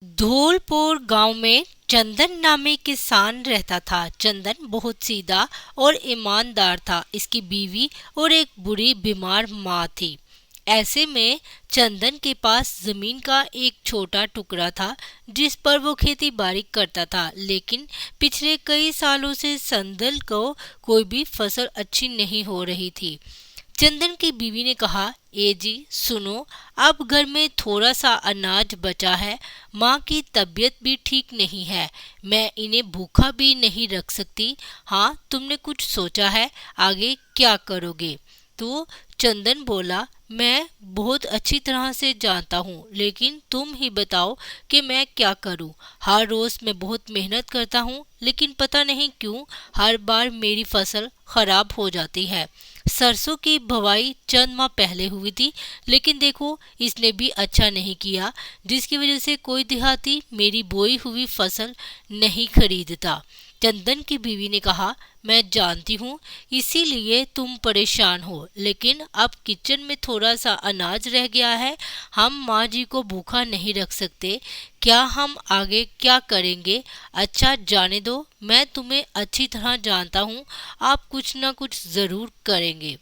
धौलपुर गांव में चंदन नामे किसान रहता था। चंदन बहुत सीधा और ईमानदार था। इसकी बीवी और एक बुरी बीमार माँ थी। ऐसे में चंदन के पास जमीन का एक छोटा टुकड़ा था जिस पर वो खेती बाड़ी करता था, लेकिन पिछले कई सालों से चंदन को कोई भी फसल अच्छी नहीं हो रही थी। चंदन की बीवी ने कहा, ए जी सुनो, अब घर में थोड़ा सा अनाज बचा है। माँ की तबीयत भी ठीक नहीं है। मैं इन्हें भूखा भी नहीं रख सकती। हाँ, तुमने कुछ सोचा है आगे क्या करोगे? तो चंदन बोला, मैं बहुत अच्छी तरह से जानता हूँ, लेकिन तुम ही बताओ कि मैं क्या करूँ। हर रोज मैं बहुत मेहनत करता हूँ, लेकिन पता नहीं क्यों हर बार मेरी फसल खराब हो जाती है। सरसों की बुवाई चंद माह पहले हुई थी, लेकिन देखो इसने भी अच्छा नहीं किया, जिसकी वजह से कोई देहाती मेरी बोई हुई फसल नहीं खरीदता। चंदन की बीवी ने कहा, मैं जानती हूँ इसीलिए तुम परेशान हो, लेकिन अब किचन में थोड़ा सा अनाज रह गया है। हम माँ जी को भूखा नहीं रख सकते। क्या हम आगे क्या करेंगे? अच्छा जाने दो, मैं तुम्हें अच्छी तरह जानता हूँ, आप कुछ ना कुछ जरूर करेंगे।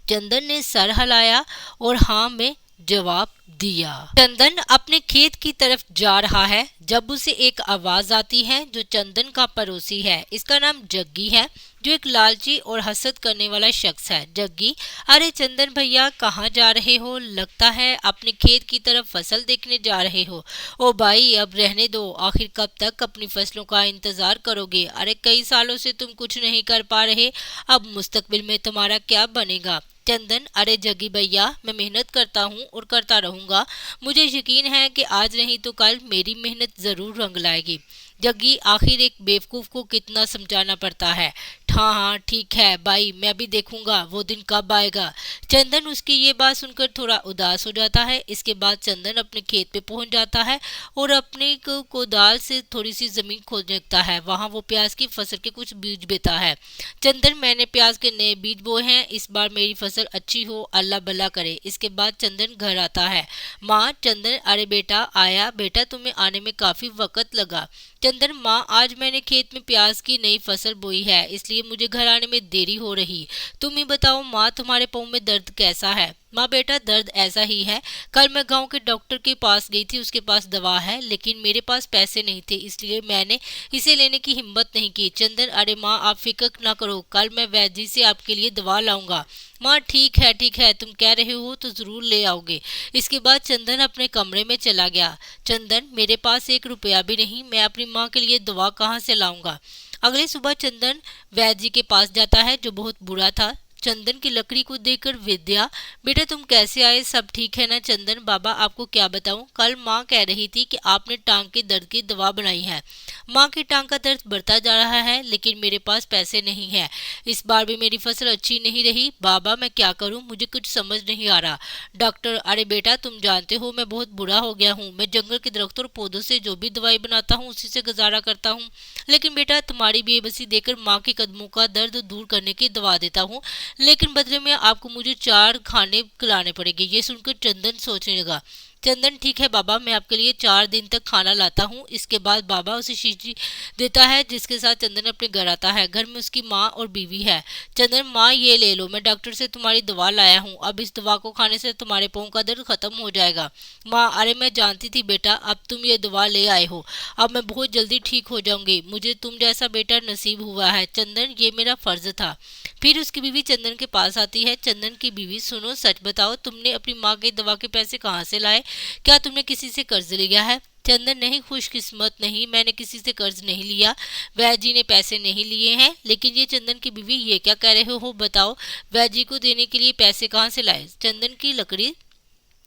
चंदन ने सर हिलाया और हाँ में जवाब दिया। चंदन अपने खेत की तरफ जा रहा है जब उसे एक आवाज आती है जो चंदन का पड़ोसी है। इसका नाम जग्गी है, जो एक लालची और हसद करने वाला शख्स है। जग्गी, अरे चंदन भैया कहाँ जा रहे हो? लगता है अपने खेत की तरफ फसल देखने जा रहे हो। ओ भाई अब रहने दो, आखिर कब तक अपनी फसलों का इंतजार करोगे? अरे कई सालों से तुम कुछ नहीं कर पा रहे, अब मुस्तकबिल में तुम्हारा क्या बनेगा? चंदन, अरे जग्गी भैया मैं मेहनत करता हूँ और करता रहूंगा। मुझे यकीन है कि आज नहीं तो कल मेरी मेहनत जरूर रंग लाएगी। जग्गी, आखिर एक बेवकूफ को कितना समझाना पड़ता है। हाँ हाँ ठीक है भाई, मैं भी देखूंगा वो दिन कब आएगा। चंदन उसकी ये बात सुनकर थोड़ा उदास हो जाता है। इसके बाद चंदन अपने खेत पे पहुंच जाता है और अपने कोदाल से थोड़ी सी जमीन खोद लगता है। वहां वो प्याज की फसल के कुछ बीज बेता है। चंदन, मैंने प्याज के नए बीज बोए हैं, इस बार मेरी फसल अच्छी हो, अल्लाह भला करे। इसके बाद चंदन घर आता है। माँ, चंदन, अरे बेटा आया। बेटा तुम्हें आने में काफी वक्त लगा। चंदन, माँ आज मैंने खेत में प्याज की नई फसल बोई है, इसलिए मुझे घर आने में देरी हो रही। तुम ही बताओ माँ, तुम्हारे पाँव में दर्द कैसा है? माँ, बेटा दर्द ऐसा ही है। कल मैं गांव के डॉक्टर के पास गई थी, उसके पास दवा है, लेकिन मेरे पास पैसे नहीं थे, इसलिए मैंने इसे लेने की हिम्मत नहीं की। चंदन, अरे माँ आप फिक्र ना करो, कल मैं वैद्य जी से आपके लिए दवा लाऊंगा। माँ, ठीक है, तुम कह रहे हो तो जरूर ले आओगे। इसके बाद चंदन अपने कमरे में चला गया। चंदन, मेरे पास एक रुपया भी नहीं, मैं अपनी माँ के लिए दवा कहाँ से लाऊंगा? अगली सुबह चंदन वैद्य जी के पास जाता है, जो बहुत बुरा था। चंदन की लकड़ी को देखकर विद्या, बेटा तुम कैसे आए? सब ठीक है ना? चंदन, बाबा आपको क्या बताऊं, कल माँ कह रही थी कि आपने टांग के दर्द की दवा बनाई है। माँ की टांग का दर्द बढ़ता जा रहा है, लेकिन मेरे पास पैसे नहीं है। इस बार भी मेरी फसल अच्छी नहीं रही। बाबा मैं क्या करूं, मुझे कुछ समझ नहीं आ रहा। डॉक्टर, अरे बेटा तुम जानते हो मैं बहुत बुरा हो गया हूँ। मैं जंगल के दरख्तों और पौधों से जो भी दवाई बनाता हूँ उसी से गुजारा करता हूँ, लेकिन बेटा तुम्हारी बेबसी देखकर माँ के कदमों का दर्द दूर करने की दवा देता हूँ, लेकिन बदले में आपको मुझे 4 खाने खिलाने पड़ेंगे। ये सुनकर चंदन सोचने लगा। चंदन, ठीक है बाबा, मैं आपके लिए 4 दिन तक खाना लाता हूँ। इसके बाद बाबा उसे शीशी देता है, जिसके साथ चंदन अपने घर आता है। घर में उसकी माँ और बीवी है। चंदन, माँ ये ले लो, मैं डॉक्टर से तुम्हारी दवा लाया हूँ, अब इस दवा को खाने से तुम्हारे पाँव का दर्द खत्म हो जाएगा। माँ, अरे मैं जानती थी बेटा, अब तुम ये दवा ले आए हो, अब मैं बहुत जल्दी ठीक हो जाऊंगी। मुझे तुम जैसा बेटा नसीब हुआ है। चंदन, ये मेरा फर्ज था। फिर उसकी बीवी चंदन के पास आती है। चंदन की बीवी, सुनो सच बताओ, तुमने अपनी माँ की दवा के पैसे कहाँ से लाए? क्या तुमने किसी से कर्ज लिया है? चंदन, नहीं खुशकिस्मत नहीं, मैंने किसी से कर्ज नहीं लिया, वैद्य जी ने पैसे नहीं लिए हैं। लेकिन ये चंदन की बीवी ये क्या कह रहे हो, बताओ वैद्य जी को देने के लिए पैसे कहाँ से लाए? चंदन की लकड़ी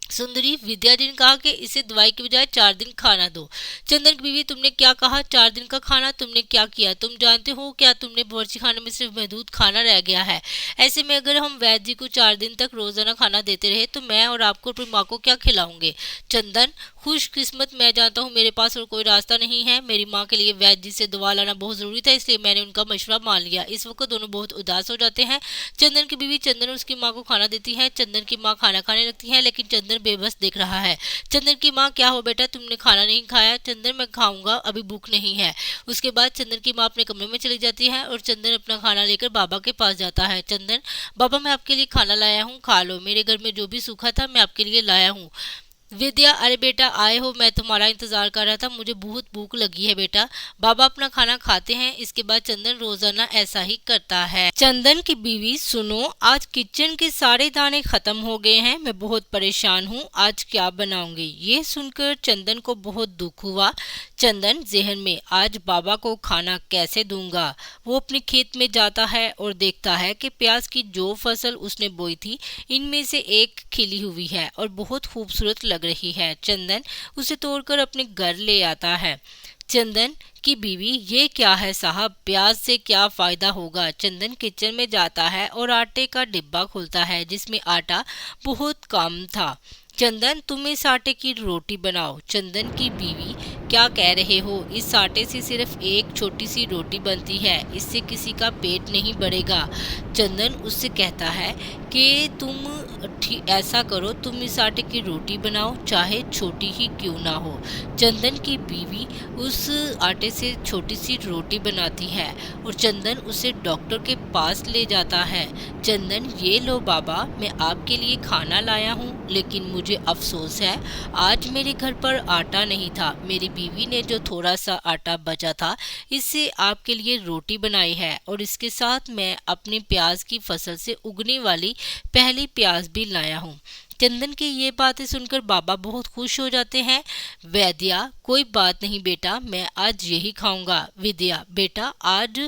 सुंदरी विद्या जी ने कहा कि इसे दवाई के बजाय 4 दिन खाना दो। चंदन की बीवी, तुमने क्या कहा? 4 दिन का खाना? तुमने क्या किया? तुम जानते हो क्या तुमने बावर्ची खाने में सिर्फ महदूद खाना रह गया है। ऐसे में अगर हम वैद्य जी को 4 दिन तक रोजाना खाना देते रहे तो मैं और आपको अपनी माँ को क्या खिलाऊंगे? चंदन, खुशकिस्मत मैं जानता हूँ मेरे पास और कोई रास्ता नहीं है। मेरी माँ के लिए वैद्य जी से दवा लाना बहुत ज़रूरी था, इसलिए मैंने उनका मशवरा मान लिया। इस वक्त दोनों बहुत उदास हो जाते हैं। चंदन की बीवी चंदन उसकी माँ को खाना देती है। चंदन की माँ खाना खाने लगती है, लेकिन चंदन बेबस देख रहा है। चंदन की माँ, क्या हो बेटा, तुमने खाना नहीं खाया? चंदन, मैं खाऊंगा, अभी भूख नहीं है। उसके बाद चंदन की माँ अपने कमरे में चली जाती है और चंदन अपना खाना लेकर बाबा के पास जाता है। चंदन, बाबा मैं आपके लिए खाना लाया हूँ, खा लो, मेरे घर में जो भी सूखा था मैं आपके लिए लाया हूँ। विद्या, अरे बेटा आए हो, मैं तुम्हारा इंतजार कर रहा था, मुझे बहुत भूख लगी है बेटा। बाबा अपना खाना खाते हैं। इसके बाद चंदन रोजाना ऐसा ही करता है। चंदन की बीवी, सुनो, आज किचन के सारे दाने खत्म हो गए हैं, मैं बहुत परेशान हूँ, आज क्या बनाऊंगी? ये सुनकर चंदन को बहुत दुख हुआ। चंदन जहन में, आज बाबा को खाना कैसे दूंगा? वो अपने खेत में जाता है और देखता है कि प्याज की जो फसल उसने बोई थी, इनमें से एक खिली हुई है और बहुत खूबसूरत लग रही है। चंदन उसे तोड़कर अपने घर ले आता है। चंदन की बीवी, ये क्या है साहब, प्याज से क्या फायदा होगा? चंदन किचन में जाता है और आटे का डिब्बा खोलता है जिसमें आटा बहुत कम था। चंदन, तुम इस आटे की रोटी बनाओ। चंदन की बीवी, क्या कह रहे हो? इस आटे से सिर्फ एक छोटी सी रोटी बनती है, इससे किसी का पेट नहीं भरेगा। चंदन उससे कहता है कि तुम ऐसा करो, तुम इस आटे की रोटी बनाओ, चाहे छोटी ही क्यों ना हो। चंदन की बीवी उस आटे से छोटी सी रोटी बनाती है और चंदन उसे डॉक्टर के पास ले जाता है। चंदन, ये लो बाबा, मैं आपके लिए खाना लाया हूँ, लेकिन मुझे अफसोस है आज मेरे घर पर आटा नहीं था। मेरी बीवी ने जो थोड़ा सा आटा बचा था, इससे आपके लिए रोटी बनाई है और इसके साथ मैं अपने प्याज की फसल से उगने वाली पहली प्याज भी लाया हूँ। चंदन की ये बातें सुनकर बाबा बहुत खुश हो जाते हैं। वैद्या, कोई बात नहीं बेटा, मैं आज यही खाऊंगा। विद्या, बेटा आज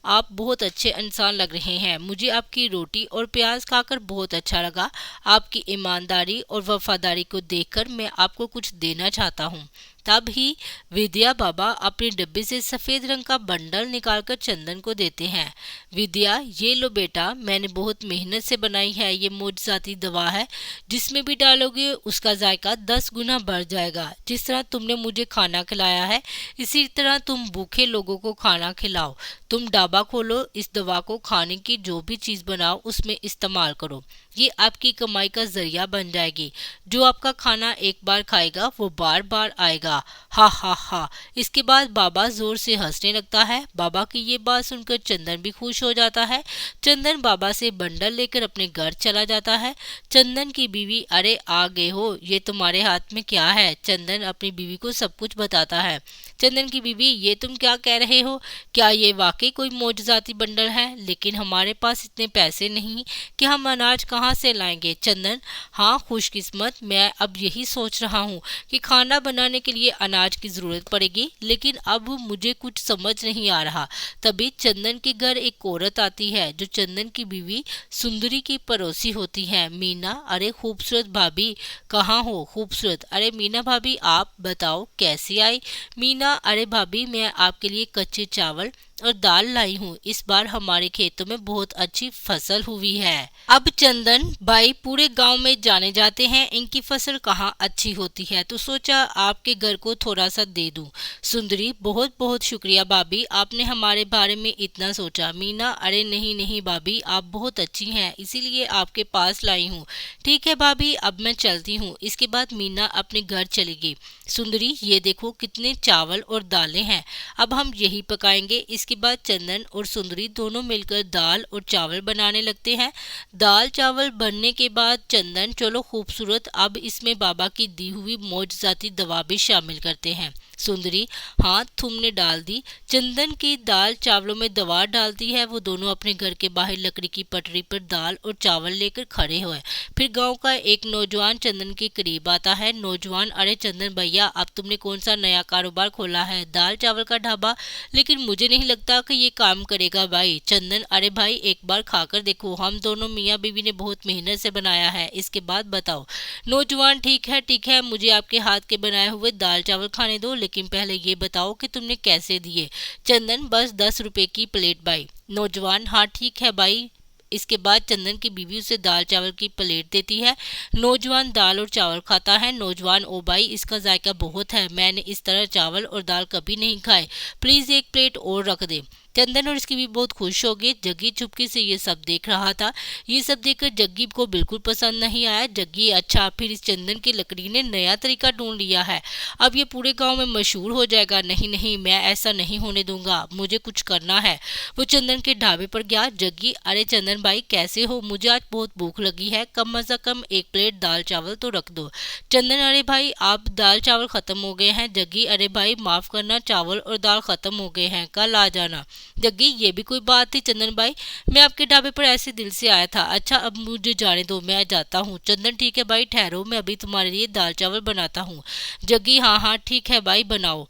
आप बहुत अच्छे इंसान लग रहे हैं, मुझे आपकी रोटी और प्याज खाकर बहुत अच्छा लगा। आपकी ईमानदारी और वफादारी को देखकर मैं आपको कुछ देना चाहता हूँ। तब ही विद्या बाबा अपने डब्बे से सफेद रंग का बंडल निकालकर चंदन को देते हैं। विद्या, ये लो बेटा, मैंने बहुत मेहनत से बनाई है, ये मोजजाती दवा है, जिसमें भी डालोगे उसका जायका 10 गुना बढ़ जाएगा। जिस तरह तुमने मुझे खाना खिलाया है, इसी तरह तुम भूखे लोगों को खाना खिलाओ। तुम ढाबा खोलो, इस दवा को खाने की जो भी चीज बनाओ उसमें इस्तेमाल करो, ये आपकी कमाई का जरिया बन जाएगी। जो आपका खाना एक बार खाएगा वो बार बार आएगा। हा हा हा। इसके बाद बाबा जोर से हंसने लगता है। बाबा की ये बात सुनकर चंदन भी खुश हो जाता है। चंदन बाबा से बंडल लेकर अपने घर चला जाता है। चंदन की बीवी, अरे आ गए हो, ये तुम्हारे हाथ में क्या है? चंदन अपनी बीवी को सब कुछ बताता है। चंदन की बीवी, ये तुम क्या कह रहे हो? क्या ये वाकई कोई मोजजाती बंडल है? लेकिन हमारे पास इतने पैसे नहीं कि हम अनाज कहाँ से लाएंगे। चंदन, हाँ खुशकिस्मत, मैं अब यही सोच रहा हूँ कि खाना बनाने के लिए अनाज की जरूरत पड़ेगी, लेकिन अब मुझे कुछ समझ नहीं आ रहा। तभी चंदन के घर एक औरत आती है जो चंदन की बीवी सुंदरी की पड़ोसी होती है। मीना, अरे खूबसूरत भाभी, कहाँ हो खूबसूरत? अरे मीना भाभी, आप बताओ कैसी आई? मीना, अरे भाभी, मैं आपके लिए कच्चे चावल और दाल लाई हूँ, इस बार हमारे खेतों में बहुत अच्छी फसल हुई है। अब चंदन भाई पूरे गांव में जाने जाते हैं इनकी फसल कहाँ अच्छी होती है, तो सोचा आपके घर को थोड़ा सा दे दूं। सुंदरी, बहुत बहुत शुक्रिया भाभी, आपने हमारे बारे में इतना सोचा। मीना, अरे नहीं नहीं भाभी, आप बहुत अच्छी हैं, इसीलिए आपके पास लाई हूँ। ठीक है भाभी, अब मैं चलती हूँ। इसके बाद मीना अपने घर चली गई। सुंदरी, ये देखो कितने चावल और दालें हैं, अब हम यही पकाएंगे। इसके बाद चंदन और सुंदरी दोनों मिलकर दाल और चावल बनाने लगते हैं। दाल चावल बनने के बाद चंदन, चलो खूबसूरत, अब इसमें बाबा की दी हुई मोजजाती दवा भी शामिल करते हैं। सुंदरी, हाँ तुमने डाल दी। चंदन की दाल चावलों में दवा डालती है। वो दोनों अपने घर के बाहर लकड़ी की पटरी पर दाल और चावल लेकर खड़े हुए। फिर गांव का एक नौजवान चंदन के करीब आता है। नौजवान, अरे चंदन भैया, अब तुमने कौन सा नया कारोबार खोला है? दाल चावल का ढाबा, लेकिन मुझे नहीं लगता कि ये काम करेगा भाई। चंदन, अरे भाई एक बार खाकर देखो, हम दोनों मियाँ बीवी ने बहुत मेहनत से बनाया है, इसके बाद बताओ। नौजवान, ठीक है, मुझे आपके हाथ के बनाए हुए दाल चावल खाने दो, लेकिन पहले ये बताओ कि तुमने कैसे दिए। चंदन, बस 10 रुपए की प्लेट भाई। नौजवान, हाँ ठीक है भाई, इसके बाद चंदन की बीवी उसे दाल चावल की प्लेट देती है। नौजवान दाल और चावल खाता है। नौजवान, ओ भाई इसका जायका बहुत है, मैंने इस तरह चावल और दाल कभी नहीं खाए, प्लीज एक प्लेट और रख दे। चंदन और इसकी भी बहुत खुश हो गए। जग्गी चुपके से ये सब देख रहा था। ये सब देखकर जग्गी को बिल्कुल पसंद नहीं आया। जग्गी, अच्छा फिर इस चंदन की लकड़ी ने नया तरीका ढूंढ लिया है, अब ये पूरे गांव में मशहूर हो जाएगा। नहीं नहीं, मैं ऐसा नहीं होने दूंगा, मुझे कुछ करना है। वो चंदन के ढाबे पर गया। जग्गी, अरे चंदन भाई कैसे हो, मुझे आज बहुत भूख लगी है, कम से कम एक प्लेट दाल चावल तो रख दो। चंदन, अरे भाई आप दाल चावल खत्म हो गए हैं। जग्गी, अरे भाई माफ करना, चावल और दाल खत्म हो गए हैं, कल आ जाना। जग्गी, ये भी कोई बात थी चंदन भाई, मैं आपके ढाबे पर ऐसे दिल से आया था। अच्छा अब मुझे जाने दो, मैं जाता हूँ। चंदन, ठीक है भाई ठहरो, मैं अभी तुम्हारे लिए दाल चावल बनाता हूँ। जग्गी, हाँ हाँ ठीक है भाई बनाओ।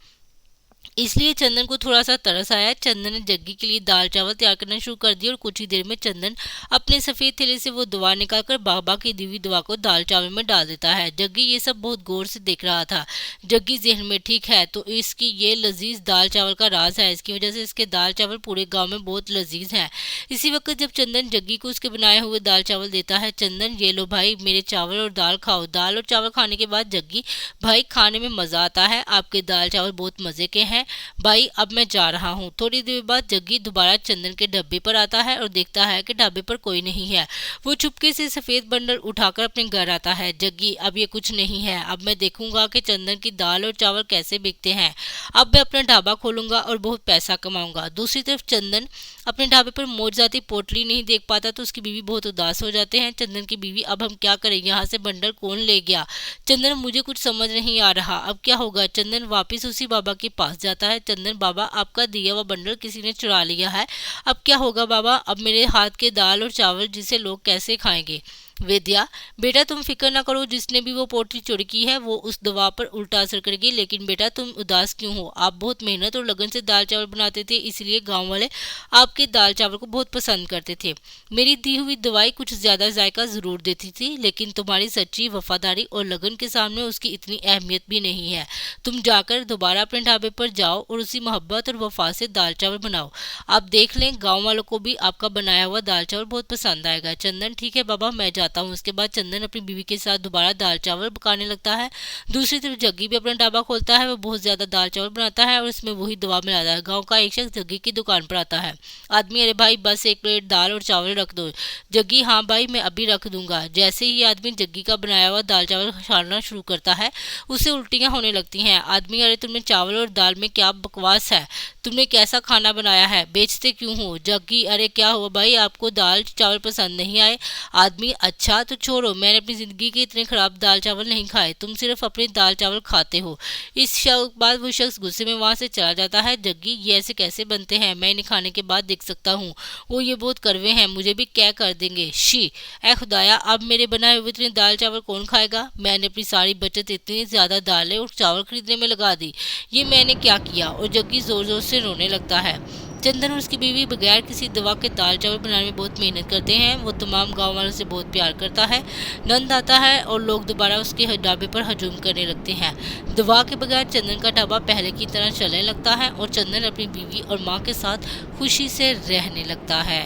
इसलिए चंदन को थोड़ा सा तरस आया। चंदन ने जग्गी के लिए दाल चावल तैयार करना शुरू कर दिया और कुछ ही देर में चंदन अपने सफेद थैले से वो दवा निकालकर बाबा की दी हुई दवा को दाल चावल में डाल देता है। जग्गी ये सब बहुत गौर से देख रहा था। जग्गी जहन में, ठीक है तो इसकी ये लजीज दाल चावल का राज है, इसकी वजह से इसके दाल चावल पूरे गाँव में बहुत लजीज है। इसी वक्त जब चंदन जग्गी को उसके बनाए हुए दाल चावल देता है, चंदन ये लो भाई मेरे चावल और दाल खाओ। दाल और चावल खाने के बाद जग्गी, भाई खाने में मजा आता है, आपके दाल चावल बहुत मजे के हैं भाई, अब मैं जा रहा हूँ। थोड़ी देर बाद जग्गी दोबारा चंदन के ढाबे पर आता है और देखता है कि ढाबे पर कोई नहीं है। वो चुपके से सफेद बंडल उठाकर अपने घर आता है। जग्गी, अब ये कुछ नहीं है, अब मैं देखूंगा कि चंदन की दाल और चावल कैसे बिकते हैं, अब मैं अपना ढाबा खोलूंगा और बहुत पैसा कमाऊंगा। दूसरी तरफ चंदन अपने ढाबे पर मौज जाती पोटली नहीं देख पाता तो उसकी बीवी बहुत उदास हो जाते हैं। चंदन की बीवी, अब हम क्या करें, यहाँ से बंडल कौन ले गया। चंदन, मुझे कुछ समझ नहीं आ रहा, अब क्या होगा। चंदन वापिस उसी बाबा के पास जाता है। चंदन, बाबा आपका दिया हुआ बंडल किसी ने चुरा लिया है, अब क्या होगा बाबा, अब मेरे हाथ के दाल और चावल जिसे लोग कैसे खाएंगे। विद्या, बेटा तुम फिक्र ना करो, जिसने भी वो पोटली चोरी की है वो उस दवा पर उल्टा असर करेगी। लेकिन बेटा तुम उदास क्यों हो, आप बहुत मेहनत और लगन से दाल चावल बनाते थे, इसलिए गांव वाले आपके दाल चावल को बहुत पसंद करते थे। मेरी दी हुई दवाई कुछ ज्यादा जायका जरूर देती थी, लेकिन तुम्हारी सच्ची वफादारी और लगन के सामने उसकी इतनी अहमियत भी नहीं है। तुम जाकर दोबारा अपने ढाबे पर जाओ और उसी मोहब्बत और वफा से दाल चावल बनाओ, आप देख लें गाँव वालों को भी आपका बनाया हुआ दाल चावल बहुत पसंद आएगा। चंदन, ठीक है बाबा मैं जाता हूँ। उसके बाद चंदन अपनी बीवी के साथ दोबारा दाल चावल पकाने लगता है। दूसरी तरफ जग्गी भी अपना ढाबा खोलता है। वो बहुत ज्यादा दाल चावल बनाता है और इसमें वही दवा मिलाता है। गांव का एक शख्स जग्गी की दुकान पर आता है। आदमी, अरे भाई बस एक प्लेट दाल और चावल रख दो। जग्गी, हाँ भाई मैं अभी रख दूंगा। जैसे ही आदमी जग्गी का बनाया हुआ दाल चावल खाना शुरू करता है उसे उल्टियां होने लगती हैं। आदमी, अरे तुमने चावल और दाल में क्या बकवास है, तुमने कैसा खाना बनाया है, बेचते क्यों हो। जग्गी, अरे क्या हुआ भाई, आपको दाल चावल पसंद नहीं आए। आदमी, अच्छा तो छोड़ो, मैंने अपनी जिंदगी के इतने खराब दाल चावल नहीं खाए, तुम सिर्फ अपने दाल चावल खाते हो। इस बाद वो शख्स गुस्से में वहां से चला जाता है। जग्गी, ये ऐसे कैसे बनते हैं, मैं इन्हें खाने के बाद देख सकता हूँ, वो ये बहुत कड़वे हैं, मुझे भी क्या कर देंगे। शी, ऐ खुदाया, अब मेरे बनाए हुए इतने दाल चावल कौन खाएगा। मैंने अपनी सारी बचत इतनी ज्यादा दालें और चावल खरीदने में लगा दी, ये मैंने क्या किया। और जग्गी जोर जोर से रोने लगता है। चंदन और उसकी बीवी बगैर किसी दवा के दाल चावल बनाने में बहुत मेहनत करते हैं। वो तमाम गांव वालों से बहुत प्यार करता है। नंद आता है और लोग दोबारा उसके ढाबे पर हजूम करने लगते हैं। दवा के बगैर चंदन का ढाबा पहले की तरह चलने लगता है और चंदन अपनी बीवी और माँ के साथ खुशी से रहने लगता है।